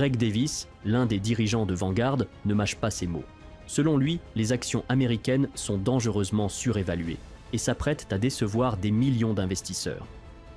Greg Davis, l'un des dirigeants de Vanguard, ne mâche pas ses mots. Selon lui, les actions américaines sont dangereusement surévaluées et s'apprêtent à décevoir des millions d'investisseurs.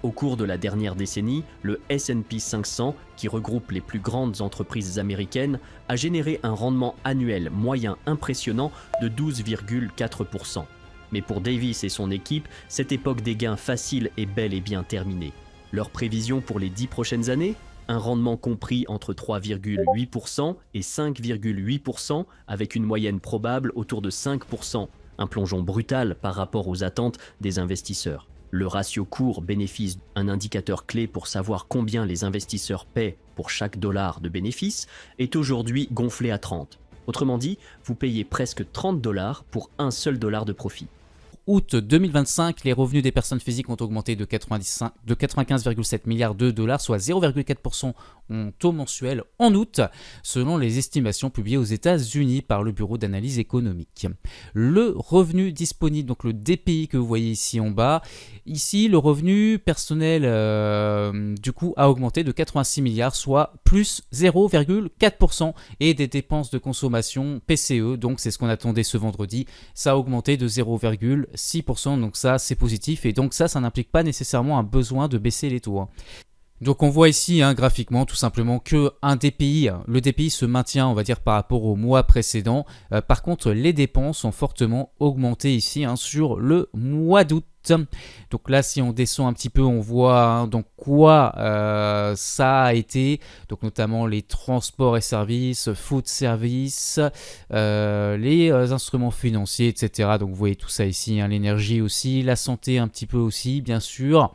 Au cours de la dernière décennie, le S&P 500, qui regroupe les plus grandes entreprises américaines, a généré un rendement annuel moyen impressionnant de 12,4%. Mais pour Davis et son équipe, cette époque des gains faciles est bel et bien terminée. Leurs prévisions pour les 10 prochaines années ? Un rendement compris entre 3,8% et 5,8%, avec une moyenne probable autour de 5%, un plongeon brutal par rapport aux attentes des investisseurs. Le ratio cours-bénéfice, un indicateur clé pour savoir combien les investisseurs paient pour chaque dollar de bénéfice, est aujourd'hui gonflé à 30. Autrement dit, vous payez presque 30 $ pour un seul dollar de profit. Août 2025, les revenus des personnes physiques ont augmenté de 95,7 milliards de dollars, soit 0,4% en taux mensuel en août, selon les estimations publiées aux États-Unis par le Bureau d'analyse économique. Le revenu disponible, donc le DPI que vous voyez ici en bas, ici le revenu personnel du coup a augmenté de 86 milliards, soit plus 0,4%, et des dépenses de consommation PCE, donc c'est ce qu'on attendait ce vendredi, ça a augmenté de 0,6%, donc ça c'est positif, et donc ça n'implique pas nécessairement un besoin de baisser les taux. Donc on voit ici graphiquement tout simplement que le DPI se maintient, on va dire, par rapport au mois précédent. Par contre, les dépenses ont fortement augmenté ici sur le mois d'août. Donc là, si on descend un petit peu, on voit donc quoi ça a été, donc notamment les transports et services, food service, les instruments financiers, etc. Donc vous voyez tout ça ici, l'énergie aussi, la santé un petit peu aussi, bien sûr.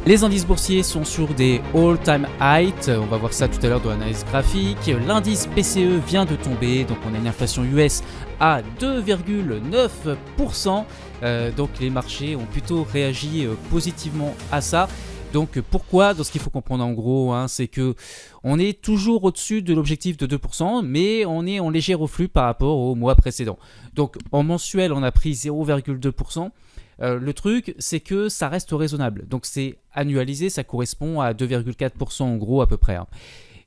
Les indices boursiers sont sur des all-time highs, on va voir ça tout à l'heure dans l'analyse graphique. L'indice PCE vient de tomber, donc on a une inflation US à 2,9%. Donc les marchés ont plutôt réagi positivement à ça. Donc pourquoi ? Donc ce qu'il faut comprendre en gros, c'est que on est toujours au-dessus de l'objectif de 2%, mais on est en léger reflux par rapport au mois précédent. Donc en mensuel, on a pris 0,2%. Le truc, c'est que ça reste raisonnable. Donc c'est annualisé, ça correspond à 2,4% en gros à peu près.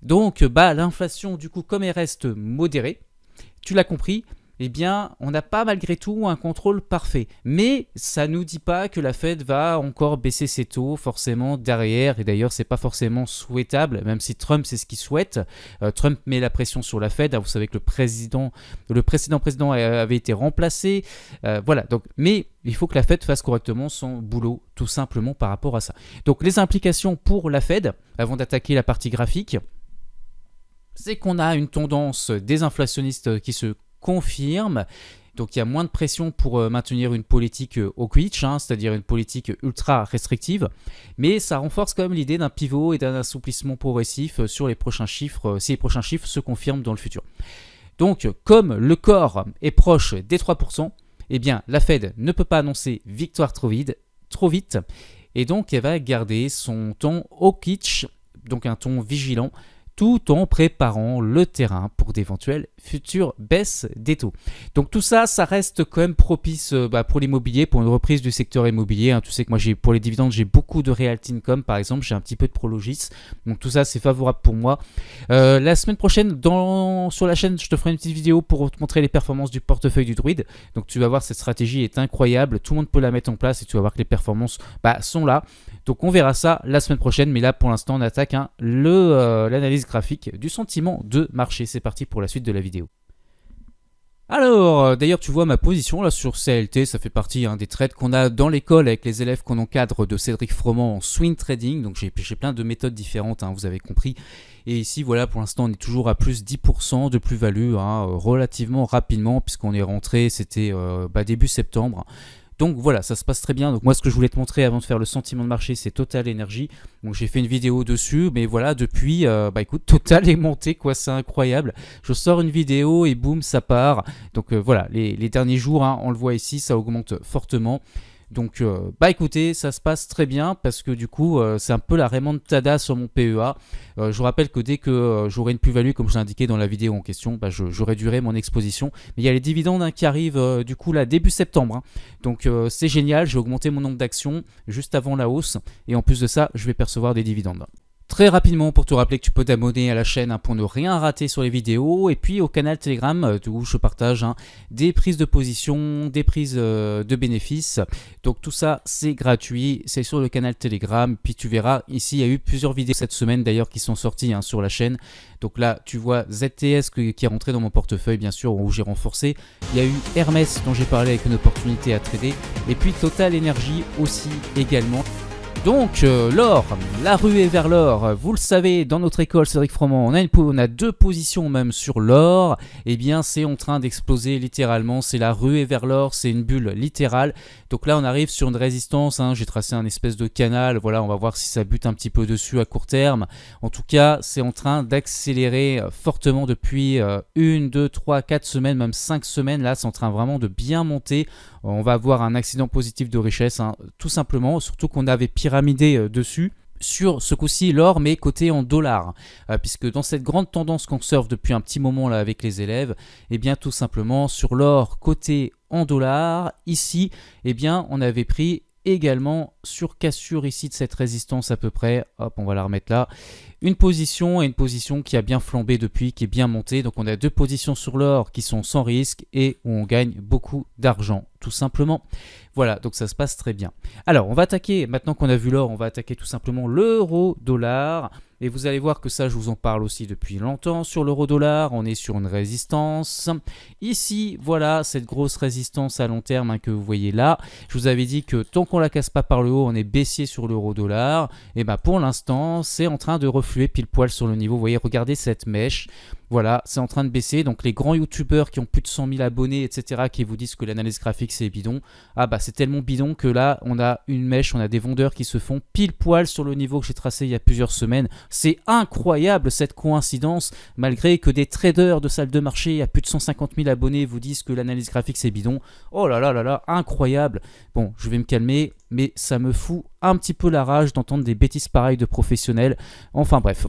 Donc l'inflation, du coup, comme elle reste modérée, tu l'as compris, eh bien, on n'a pas malgré tout un contrôle parfait. Mais ça ne nous dit pas que la Fed va encore baisser ses taux forcément derrière. Et d'ailleurs, ce n'est pas forcément souhaitable, même si Trump, c'est ce qu'il souhaite. Trump met la pression sur la Fed. Vous savez que le précédent président avait été remplacé. Voilà. Donc, mais il faut que la Fed fasse correctement son boulot, tout simplement par rapport à ça. Donc, les implications pour la Fed, avant d'attaquer la partie graphique, c'est qu'on a une tendance désinflationniste qui se confirme. Donc il y a moins de pression pour maintenir une politique hawkish, c'est-à-dire une politique ultra restrictive, mais ça renforce quand même l'idée d'un pivot et d'un assouplissement progressif sur les prochains chiffres, si les prochains chiffres se confirment dans le futur. Donc comme le corps est proche des 3%, eh bien la Fed ne peut pas annoncer victoire trop vite, et donc elle va garder son ton hawkish, donc un ton vigilant, tout en préparant le terrain pour d'éventuelles futures baisses des taux. Donc tout ça, ça reste quand même propice pour l'immobilier, pour une reprise du secteur immobilier. Tu sais que moi, pour les dividendes, j'ai beaucoup de Realty Income, par exemple, j'ai un petit peu de Prologis. Donc tout ça, c'est favorable pour moi. La semaine prochaine, sur la chaîne, je te ferai une petite vidéo pour te montrer les performances du portefeuille du Druide. Donc tu vas voir, cette stratégie est incroyable. Tout le monde peut la mettre en place et tu vas voir que les performances sont là. Donc on verra ça la semaine prochaine. Mais là, pour l'instant, on attaque l'analyse graphique du sentiment de marché. C'est parti pour la suite de la vidéo. Alors, d'ailleurs, tu vois ma position là sur CLT, ça fait partie des trades qu'on a dans l'école avec les élèves qu'on encadre de Cédric Froment en swing trading. Donc j'ai plein de méthodes différentes, vous avez compris. Et ici, voilà, pour l'instant, on est toujours à plus 10% de plus-value, relativement rapidement, puisqu'on est rentré, c'était début septembre. Donc voilà, ça se passe très bien. Donc moi, ce que je voulais te montrer avant de faire le sentiment de marché, c'est Total Energy. Donc j'ai fait une vidéo dessus, mais voilà, depuis, écoute, Total est monté, quoi, c'est incroyable. Je sors une vidéo et boum, ça part. Donc voilà, les derniers jours, on le voit ici, ça augmente fortement. Donc écoutez, ça se passe très bien parce que du coup c'est un peu la remontada sur mon PEA. Je vous rappelle que dès que j'aurai une plus-value comme je l'ai indiqué dans la vidéo en question, je réduirai mon exposition. Mais il y a les dividendes qui arrivent du coup là début septembre. Donc c'est génial, j'ai augmenté mon nombre d'actions juste avant la hausse et en plus de ça je vais percevoir des dividendes. Très rapidement pour te rappeler que tu peux t'abonner à la chaîne pour ne rien rater sur les vidéos et puis au canal Telegram où je partage des prises de position, des prises de bénéfices. Donc tout ça c'est gratuit, c'est sur le canal Telegram. Puis tu verras ici il y a eu plusieurs vidéos cette semaine d'ailleurs qui sont sorties sur la chaîne. Donc là tu vois ZTS qui est rentré dans mon portefeuille bien sûr où j'ai renforcé. Il y a eu Hermès dont j'ai parlé avec une opportunité à trader et puis Total Energy aussi également. Donc l'or, la ruée vers l'or, vous le savez, dans notre école Cédric Froment, on a 2 positions même sur l'or. Eh bien c'est en train d'exploser littéralement, c'est la ruée vers l'or, c'est une bulle littérale. Donc là on arrive sur une résistance, j'ai tracé un espèce de canal, voilà, on va voir si ça bute un petit peu dessus à court terme. En tout cas c'est en train d'accélérer fortement depuis 1, 2, 3, 4 semaines, même 5 semaines. Là c'est en train vraiment de bien monter. On va avoir un accident positif de richesse, tout simplement, surtout qu'on avait pyramidé dessus. Sur ce coup-ci l'or mais coté en dollars, puisque dans cette grande tendance qu'on surfe depuis un petit moment là avec les élèves, et bien tout simplement sur l'or coté en dollars, ici, et bien on avait pris également sur cassure ici de cette résistance à peu près, hop on va la remettre là, une position qui a bien flambé depuis, qui est bien montée. Donc on a 2 positions sur l'or qui sont sans risque et où on gagne beaucoup d'argent tout simplement. Voilà, donc ça se passe très bien. Alors on va attaquer, maintenant qu'on a vu l'or, on va attaquer tout simplement l'euro-dollar. Et vous allez voir que ça, je vous en parle aussi depuis longtemps. Sur l'euro-dollar, on est sur une résistance. Ici, voilà, cette grosse résistance à long terme que vous voyez là. Je vous avais dit que tant qu'on ne la casse pas par le haut, on est baissier sur l'euro-dollar. Et bien pour l'instant, c'est en train de refluer pile poil sur le niveau. Vous voyez, regardez cette mèche. Voilà, c'est en train de baisser. Donc les grands youtubeurs qui ont plus de 100 000 abonnés, etc., qui vous disent que l'analyse graphique c'est bidon, c'est tellement bidon que là, on a une mèche, on a des vendeurs qui se font pile poil sur le niveau que j'ai tracé il y a plusieurs semaines. C'est incroyable cette coïncidence, malgré que des traders de salles de marché à plus de 150 000 abonnés vous disent que l'analyse graphique c'est bidon. Oh là là là là, incroyable. Bon, je vais me calmer, mais ça me fout un petit peu la rage d'entendre des bêtises pareilles de professionnels. Enfin bref.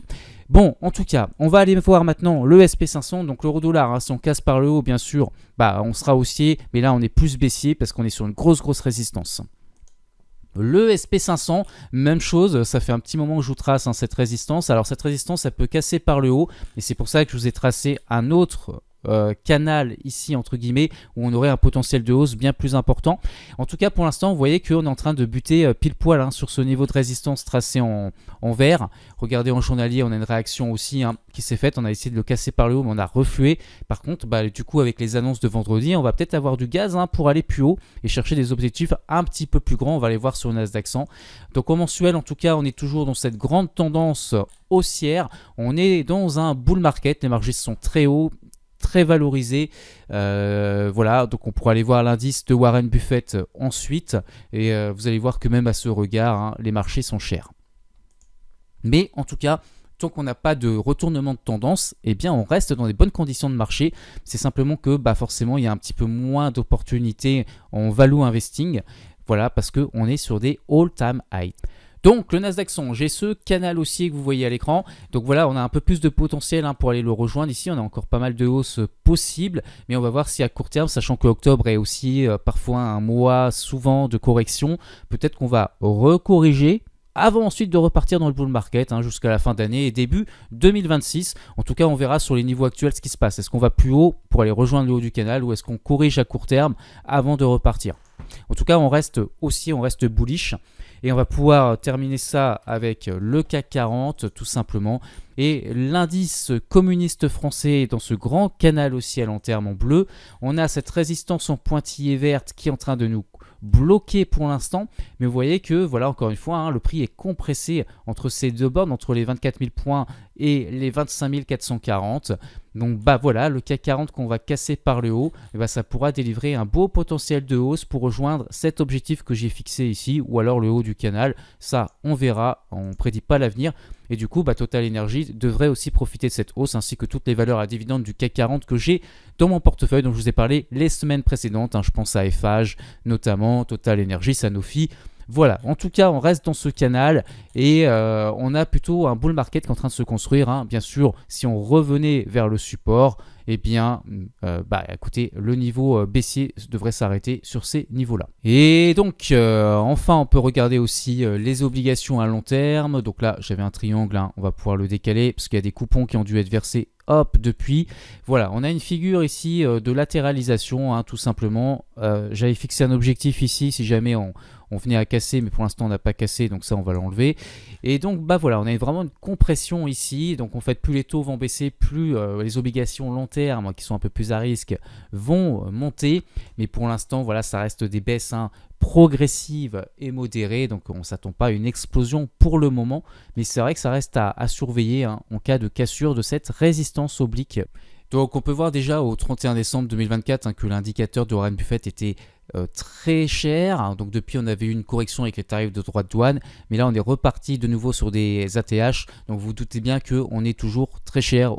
Bon, en tout cas, on va aller voir maintenant le SP500, donc l'euro-dollar, si on casse par le haut, bien sûr, on sera haussier, mais là on est plus baissier parce qu'on est sur une grosse résistance. Le SP500, même chose, ça fait un petit moment que je vous trace cette résistance. Alors cette résistance, ça peut casser par le haut, et c'est pour ça que je vous ai tracé un autre canal ici entre guillemets où on aurait un potentiel de hausse bien plus important. En tout cas pour l'instant vous voyez qu'on est en train de buter pile poil sur ce niveau de résistance tracé en vert. Regardez en journalier, on a une réaction aussi qui s'est faite, on a essayé de le casser par le haut mais on a reflué. Par contre du coup avec les annonces de vendredi on va peut-être avoir du gaz pour aller plus haut et chercher des objectifs un petit peu plus grands. On va les voir sur le Nasdaq 100. Donc en mensuel en tout cas on est toujours dans cette grande tendance haussière. On est dans un bull market, les marges sont très hauts, très valorisé, voilà, donc on pourra aller voir l'indice de Warren Buffett ensuite et vous allez voir que même à ce regard les marchés sont chers, mais en tout cas tant qu'on n'a pas de retournement de tendance, eh bien on reste dans des bonnes conditions de marché. C'est simplement que forcément il y a un petit peu moins d'opportunités en value investing, voilà, parce qu'on est sur des all-time high. Donc le Nasdaq 100, j'ai ce canal haussier que vous voyez à l'écran. Donc voilà, on a un peu plus de potentiel pour aller le rejoindre. Ici, on a encore pas mal de hausses possibles. Mais on va voir si à court terme, sachant que octobre est aussi parfois un mois souvent de correction, peut-être qu'on va recorriger avant ensuite de repartir dans le bull market jusqu'à la fin d'année et début 2026. En tout cas, on verra sur les niveaux actuels ce qui se passe. Est-ce qu'on va plus haut pour aller rejoindre le haut du canal ou est-ce qu'on corrige à court terme avant de repartir? En tout cas, on reste bullish. Et on va pouvoir terminer ça avec le CAC 40 tout simplement. Et l'indice communiste français dans ce grand canal aussi à long terme en bleu. On a cette résistance en pointillé verte qui est en train de nous bloquer pour l'instant. Mais vous voyez que, voilà, encore une fois, le prix est compressé entre ces deux bornes, entre les 24 000 points et les 25 440. Donc voilà, le CAC 40 qu'on va casser par le haut, ça pourra délivrer un beau potentiel de hausse pour rejoindre cet objectif que j'ai fixé ici, ou alors le haut du canal. Ça, on verra, on ne prédit pas l'avenir. Et du coup, Total Energy devrait aussi profiter de cette hausse, ainsi que toutes les valeurs à dividendes du CAC 40 que j'ai dans mon portefeuille, dont je vous ai parlé les semaines précédentes. Je pense à Eiffage, notamment Total Energy, Sanofi. Voilà, en tout cas, on reste dans ce canal et on a plutôt un bull market qui est en train de se construire, hein. Bien sûr, si on revenait vers le support, eh bien, écoutez, le niveau baissier devrait s'arrêter sur ces niveaux-là. Et donc, enfin, on peut regarder aussi les obligations à long terme. Donc là, j'avais un triangle, hein, on va pouvoir le décaler parce qu'il y a des coupons qui ont dû être versés. Hop, depuis. Voilà, on a une figure ici de latéralisation, hein, tout simplement. J'avais fixé un objectif ici si jamais on venait à casser, mais pour l'instant on n'a pas cassé, donc ça on va l'enlever. Et donc voilà, on a vraiment une compression ici. Donc en fait, plus les taux vont baisser, plus les obligations long terme, qui sont un peu plus à risque, vont monter. Mais pour l'instant, voilà, ça reste des baisses, hein, progressive et modérée, donc on ne s'attend pas à une explosion pour le moment, mais c'est vrai que ça reste à surveiller, hein, en cas de cassure de cette résistance oblique. Donc on peut voir déjà au 31 décembre 2024, hein, que l'indicateur de Warren Buffett était très cher, hein. Donc depuis on avait eu une correction avec les tarifs de droits de douane, mais là on est reparti de nouveau sur des ATH, donc vous vous doutez bien qu'on est toujours très cher